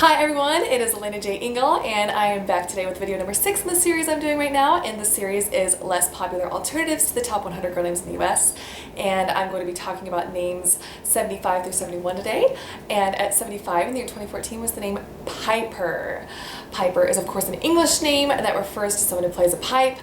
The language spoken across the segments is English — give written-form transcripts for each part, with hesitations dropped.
Hi everyone, it is alenajingle and I am back today with video number 6 in the series I'm doing right now, and the series is less popular alternatives to the top 100 girl names in the US, and I'm going to be talking about names 75 through 71 today. And at 75 in the year 2014 was the name Piper. Piper is of course an English name that refers to someone who plays a pipe.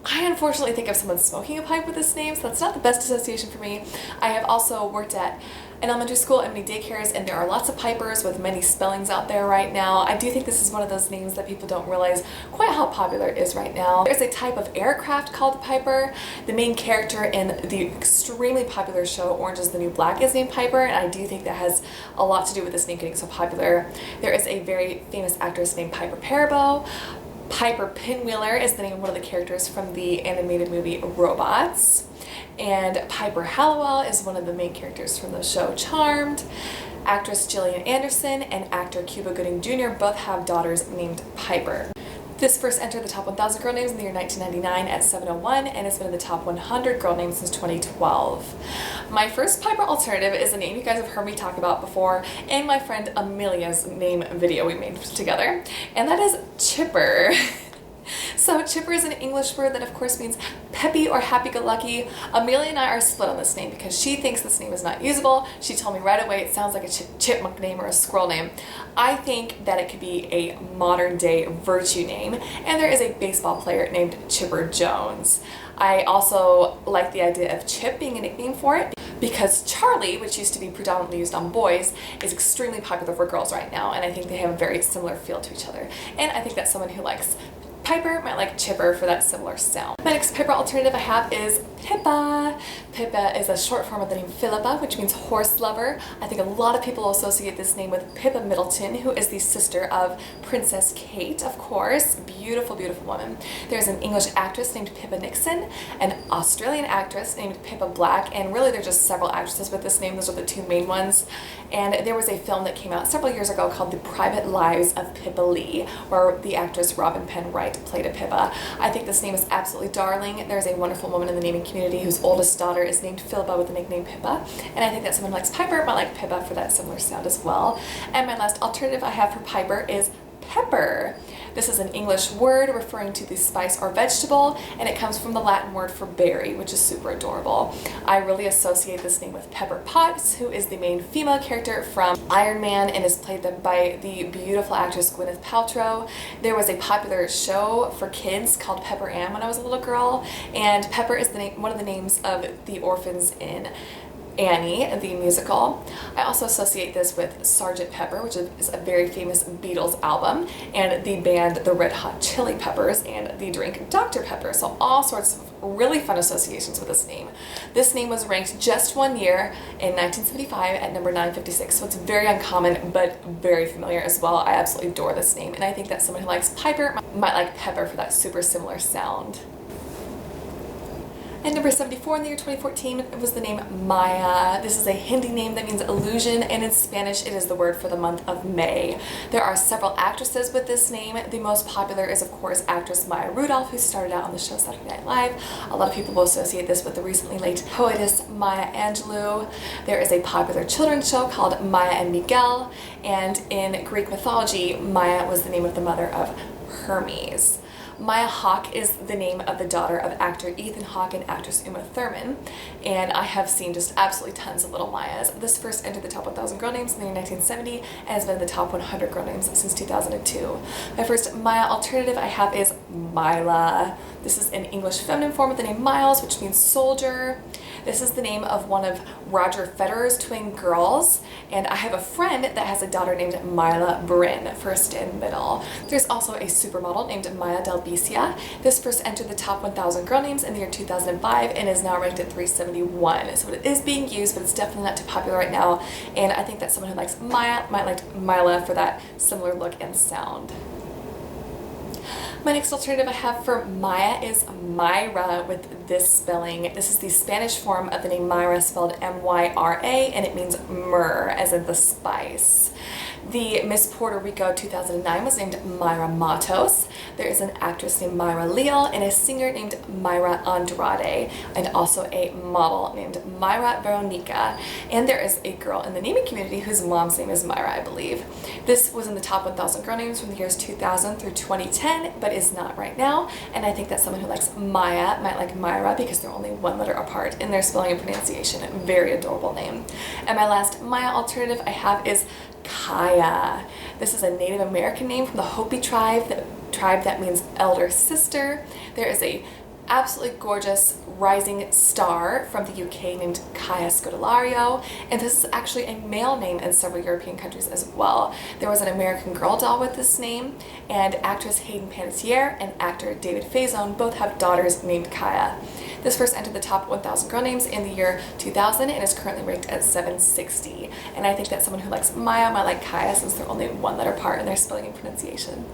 I unfortunately think of someone smoking a pipe with this name, so that's not the best association for me. I have also worked at an elementary school and many daycares, and there are lots of Pipers with many spellings out there right now. I do think this is one of those names that people don't realize quite how popular it is right now. There's a type of aircraft called the Piper. The main character in the extremely popular show Orange is the New Black is named Piper, and I do think that has a lot to do with this name getting so popular. There is a very famous actress named Piper Perabo. Piper Pinwheeler is the name of one of the characters from the animated movie Robots. And Piper Halliwell is one of the main characters from the show Charmed. Actress Gillian Anderson and actor Cuba Gooding Jr. both have daughters named Piper. This first entered the top 1,000 girl names in the year 1999 at 701 and has been in the top 100 girl names since 2012. My first Piper alternative is a name you guys have heard me talk about before in my friend Amelia's name video we made together, and that is Chipper. So Chipper is an English word that of course means peppy or happy-go-lucky. Amelia and I are split on this name because she thinks this name is not usable. She told me right away it sounds like a chipmunk name or a squirrel name. I think that it could be a modern day virtue name, and there is a baseball player named Chipper Jones. I also like the idea of Chip being a nickname for it because Charlie, which used to be predominantly used on boys, is extremely popular for girls right now, and I think they have a very similar feel to each other. And I think that someone who likes Piper might like Chipper for that similar sound. My next Piper alternative I have is Pippa. Pippa is a short form of the name Philippa, which means horse lover. I think a lot of people associate this name with Pippa Middleton, who is the sister of Princess Kate, of course. Beautiful, beautiful woman. There's an English actress named Pippa Nixon, an Australian actress named Pippa Black, and really there's just several actresses with this name. Those are the two main ones. And there was a film that came out several years ago called The Private Lives of Pippa Lee, where the actress Robin Penn Wright played a Pippa. I think this name is absolutely darling. There's a wonderful woman in the naming community whose oldest daughter is named Philippa with the nickname Pippa, and I think that someone who likes Piper might like Pippa for that similar sound as well. And my last alternative I have for Piper is pepper. This is an English word referring to the spice or vegetable, and it comes from the Latin word for berry, which is super adorable. I really associate this name with Pepper Potts, who is the main female character from Iron Man and is played by the beautiful actress Gwyneth Paltrow. There was a popular show for kids called Pepper Ann when I was a little girl, and Pepper is one of the names of the orphans in Annie, the musical. I also associate this with Sgt. Pepper, which is a very famous Beatles album, and the band The Red Hot Chili Peppers, and the drink Dr. Pepper. So all sorts of really fun associations with this name. This name was ranked just one year in 1975 at number 956, so it's very uncommon but very familiar as well. I absolutely adore this name, and I think that someone who likes Piper might like Pepper for that super similar sound. And number 74 in the year 2014 was the name Maya. This is a Hindi name that means illusion, and in Spanish it is the word for the month of May. There are several actresses with this name. The most popular is of course actress Maya Rudolph, who started out on the show Saturday Night Live. A lot of people will associate this with the recently late poetess Maya Angelou. There is a popular children's show called Maya and Miguel, and in Greek mythology Maya was the name of the mother of Hermes. Maya Hawke is the name of the daughter of actor Ethan Hawke and actress Uma Thurman, and I have seen just absolutely tons of little Mayas. This first entered the top 1,000 girl names in the year 1970 and has been in the top 100 girl names since 2002. My first Maya alternative I have is Mila. This is an English feminine form of the name Miles, which means soldier. This is the name of one of Roger Federer's twin girls, and I have a friend that has a daughter named Mila Bryn, first and middle. There's also a supermodel named Maya Delbicia. This first entered the top 1,000 girl names in the year 2005 and is now ranked at 371. So it is being used, but it's definitely not too popular right now, and I think that someone who likes Maya might like Mila for that similar look and sound. My next alternative I have for Maya is Myra with this spelling. This is the Spanish form of the name Myra, spelled M-Y-R-A, and it means myrrh, as in the spice. The Miss Puerto Rico 2009 was named Myra Matos. There is an actress named Myra Leal and a singer named Myra Andrade, and also a model named Myra Veronica. And there is a girl in the naming community whose mom's name is Myra, I believe. This was in the top 1,000 girl names from the years 2000 through 2010, but is not right now. And I think that someone who likes Maya might like Myra because they're only one letter apart in their spelling and pronunciation. Very adorable name. And my last Maya alternative I have is Kaya. This is a Native American name from the Hopi tribe, the tribe that means elder sister. There is a absolutely gorgeous rising star from the UK named Kaya Scodelario, and this is actually a male name in several European countries as well. There was an American Girl doll with this name, and actress Hayden Panettiere and actor David Faison both have daughters named Kaya. This first entered the top 1,000 girl names in the year 2000 and is currently ranked at 760. And I think that someone who likes Maya might like Kaya since they're only one letter apart in their spelling and pronunciation.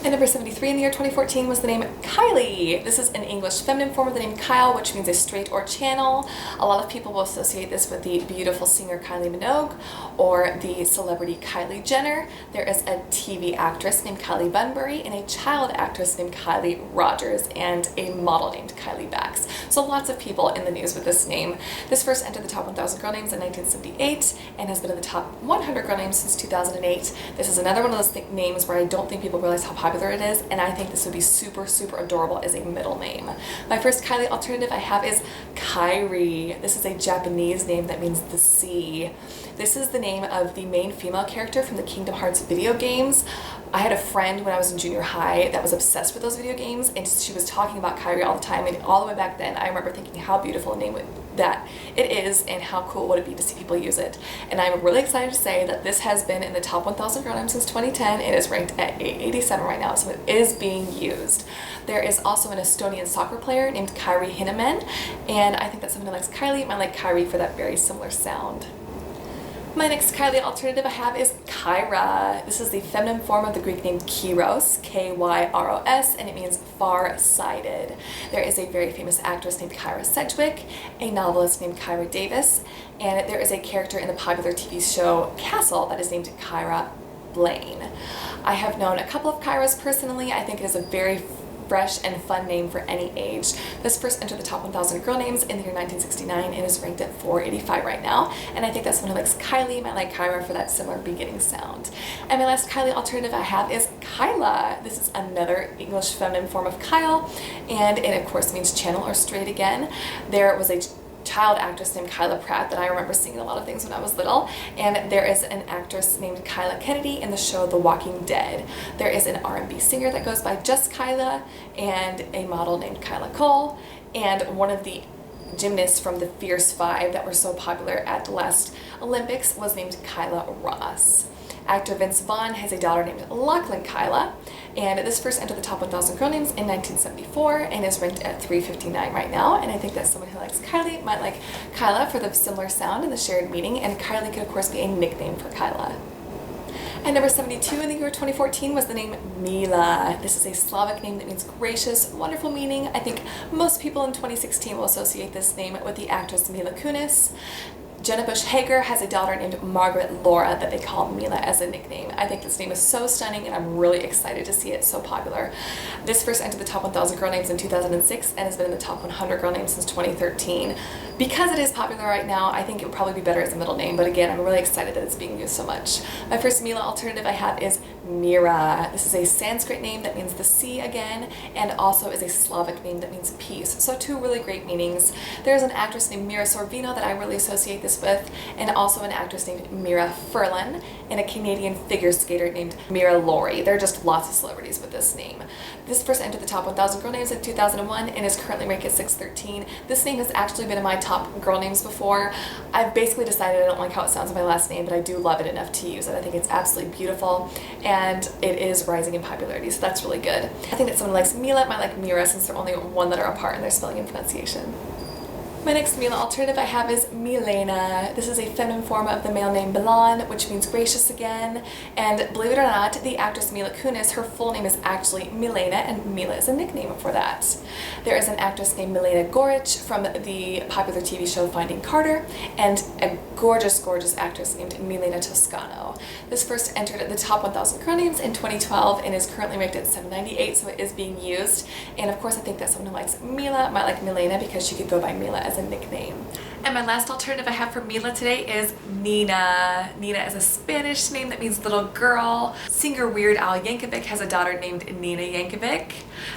And number 73 in the year 2014 was the name Kylie. This is an English feminine form of the name Kyle, which means a strait or channel. A lot of people will associate this with the beautiful singer Kylie Minogue or the celebrity Kylie Jenner. There is a TV actress named Kylie Bunbury and a child actress named Kylie Rogers and a model named Kylie Bax. So lots of people in the news with this name. This first entered the top 1,000 girl names in 1978 and has been in the top 100 girl names since 2008. This is another one of those names where I don't think people realize how popular it is, and I think this would be super adorable as a middle name. My first Kylie alternative I have is Kyrie. This is a Japanese name that means the sea. This is the name of the main female character from the Kingdom Hearts video games. I had a friend when I was in junior high that was obsessed with those video games, and she was talking about Kyrie all the time, and all the way back then I remember thinking how beautiful a name that it is and how cool would it be to see people use it. And I'm really excited to say that this has been in the top 1,000 girl names since 2010. It is ranked at 87 right now, so it is being used. There is also an Estonian soccer player named Kairi Hineman, and I think that someone who likes Kylie might like Kyrie for that very similar sound. My next Kylie alternative I have is Kyra. This is the feminine form of the Greek name Kyros, K-Y-R-O-S, and it means far-sighted. There is a very famous actress named Kyra Sedgwick, a novelist named Kyra Davis, and there is a character in the popular TV show Castle that is named Kyra Blaine. I have known a couple of Kyras personally. I think it is a very fresh and fun name for any age. This first entered the top 1,000 girl names in the year 1969 and is ranked at 485 right now. And I think that's someone who likes Kylie might like Kyra for that similar beginning sound. And my last Kylie alternative I have is Kyla. This is another English feminine form of Kyle, and it of course means channel or strait again. There was a child actress named Kyla Pratt that I remember seeing a lot of things when I was little, and there is an actress named Kyla Kennedy in the show The Walking Dead. There is an R&B singer that goes by just Kyla, and a model named Kyla Cole, and one of the gymnasts from the Fierce Five that were so popular at the last Olympics was named Kyla Ross. Actor Vince Vaughn has a daughter named Lachlan Kyla, and this first entered the top 1,000 girl names in 1974 and is ranked at 359 right now. And I think that someone who likes Kylie might like Kyla for the similar sound and the shared meaning, and Kylie could of course be a nickname for Kyla. And number 72 in the year 2014 was the name Mila. This is a Slavic name that means gracious, wonderful meaning. I think most people in 2016 will associate this name with the actress Mila Kunis. Jenna Bush Hager has a daughter named Margaret Laura that they call Mila as a nickname. I think this name is so stunning and I'm really excited to see it so popular. This first entered the top 1,000 girl names in 2006 and has been in the top 100 girl names since 2013. Because it is popular right now, I think it would probably be better as a middle name, but again, I'm really excited that it's being used so much. My first Mila alternative I have is Mira. This is a Sanskrit name that means the sea again, and also is a Slavic name that means peace. So two really great meanings. There's an actress named Mira Sorvino that I really associate this with, and also an actress named Mira Furlan, and a Canadian figure skater named Mira Laurie. There are just lots of celebrities with this name. This first entered the top 1,000 girl names in 2001 and is currently ranked at 613. This name has actually been in my top girl names before. I've basically decided I don't like how it sounds in my last name, but I do love it enough to use it. I think it's absolutely beautiful, and it is rising in popularity, so that's really good. I think that someone who likes Mila might like Mira since they're only one letter apart in their spelling and pronunciation. My next Mila alternative I have is Milena. This is a feminine form of the male name Milan, which means gracious again. And believe it or not, the actress Mila Kunis, her full name is actually Milena, and Mila is a nickname for that. There is an actress named Milena Goric from the popular TV show Finding Carter, and a gorgeous, gorgeous actress named Milena Toscano. This first entered at the top 1,000 girl names in 2012 and is currently ranked at 798, so it is being used. And of course, I think that someone who likes Mila might like Milena because she could go by Mila as a nickname. And my last alternative I have for Mila today is Nina. Nina is a Spanish name that means little girl. Singer Weird Al Yankovic has a daughter named Nina Yankovic.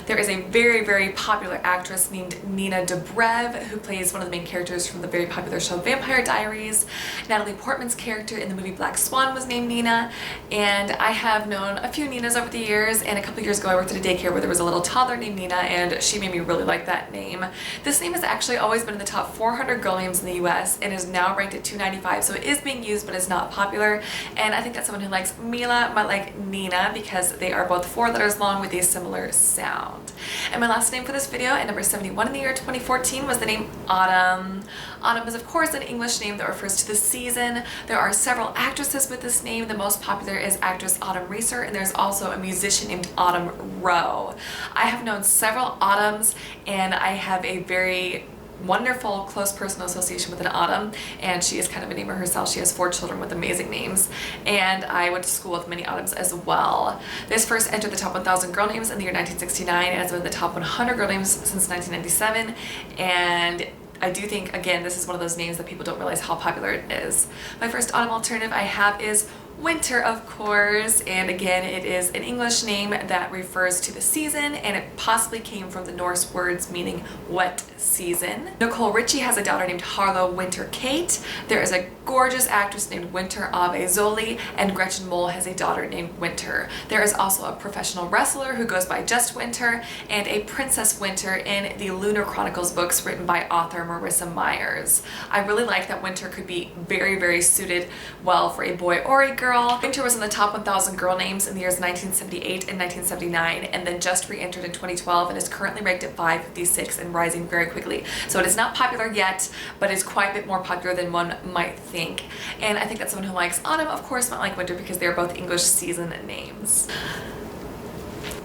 There is a very, very popular actress named Nina Dobrev who plays one of the main characters from the very popular show Vampire Diaries. Natalie Portman's character in the movie Black Swan was named Nina, and I have known a few Ninas over the years, and a couple years ago I worked at a daycare where there was a little toddler named Nina, and she made me really like that name. This name has actually always been in the top 400 girl names in the US and is now ranked at 295, so it is being used but is not popular, and I think that someone who likes Mila might like Nina because they are both 4 letters long with a similar sound. And my last name for this video, at number 71 in the year 2014, was the name Autumn. Autumn is of course an English name that refers to the season. There are several actresses with this name. The most popular is actress Autumn Reeser, and there's also a musician named Autumn Rowe. I have known several Autumns, and I have a very wonderful close personal association with an Autumn, and she is kind of a namer herself. She has 4 children with amazing names, and I went to school with many Autumns as well. This first entered the top 1,000 girl names in the year 1969 and has been in the top 100 girl names since 1997, and I do think, again, this is one of those names that people don't realize how popular it is. My first Autumn alternative I have is Winter, of course, and again, it is an English name that refers to the season, and it possibly came from the Norse words meaning wet season. Nicole Richie has a daughter named Harlow Winter Kate. There is a gorgeous actress named Winter Ave Zoli, and Gretchen Mol has a daughter named Winter. There is also a professional wrestler who goes by just Winter, and a Princess Winter in the Lunar Chronicles books written by author Marissa Myers. I really like that Winter could be very, very suited well for a boy or a girl. Winter was in the top 1,000 girl names in the years 1978 and 1979, and then just re-entered in 2012 and is currently ranked at 556 and rising very quickly. So it is not popular yet, but it's quite a bit more popular than one might think. And I think that someone who likes Autumn, of course, might like Winter because they are both English season names.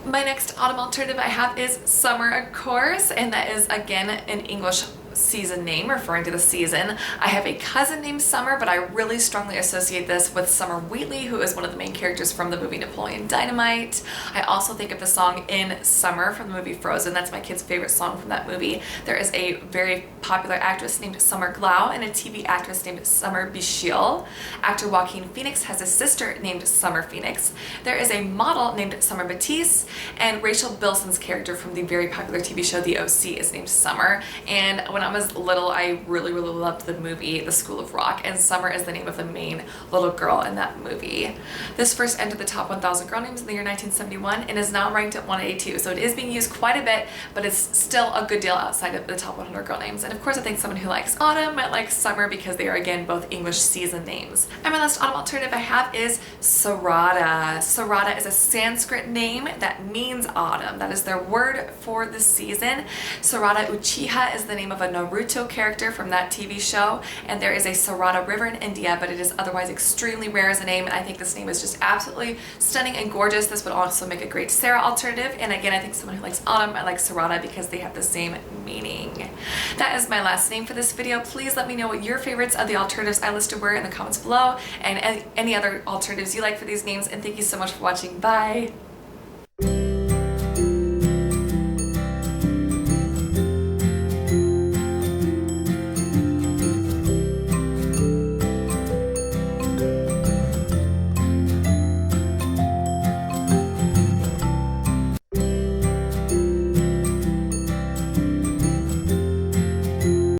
My next Autumn alternative I have is Summer, of course, and that is again an English season name referring to the season. I have a cousin named Summer, but I really strongly associate this with Summer Wheatley, who is one of the main characters from the movie Napoleon Dynamite. I also think of the song In Summer from the movie Frozen. That's my kid's favorite song from that movie. There is a very popular actress named Summer Glau and a TV actress named Summer Bichil. Actor Joaquin Phoenix has a sister named Summer Phoenix. There is a model named Summer Batiste, and Rachel Bilson's character from the very popular TV show The OC is named Summer. And when I was little, I really, really loved the movie The School of Rock, and Summer is the name of the main little girl in that movie. This first entered the top 1,000 girl names in the year 1971 and is now ranked at 182, so it is being used quite a bit, but it's still a good deal outside of the top 100 girl names. And of course, I think someone who likes Autumn might like Summer because they are, again, both English season names. And my last Autumn alternative I have is Sarada. Sarada is a Sanskrit name that means autumn. That is their word for the season. Sarada Uchiha is the name of a Naruto character from that TV show, and there is a Sarada River in India, but it is otherwise extremely rare as a name, and I think this name is just absolutely stunning and gorgeous. This would also make a great Sarah alternative, and again, I think someone who likes autumn, I like Sarada because they have the same meaning. That is my last name for this video. Please let me know what your favorites of the alternatives I listed were in the comments below, and any other alternatives you like for these names, and thank you so much for watching. Bye!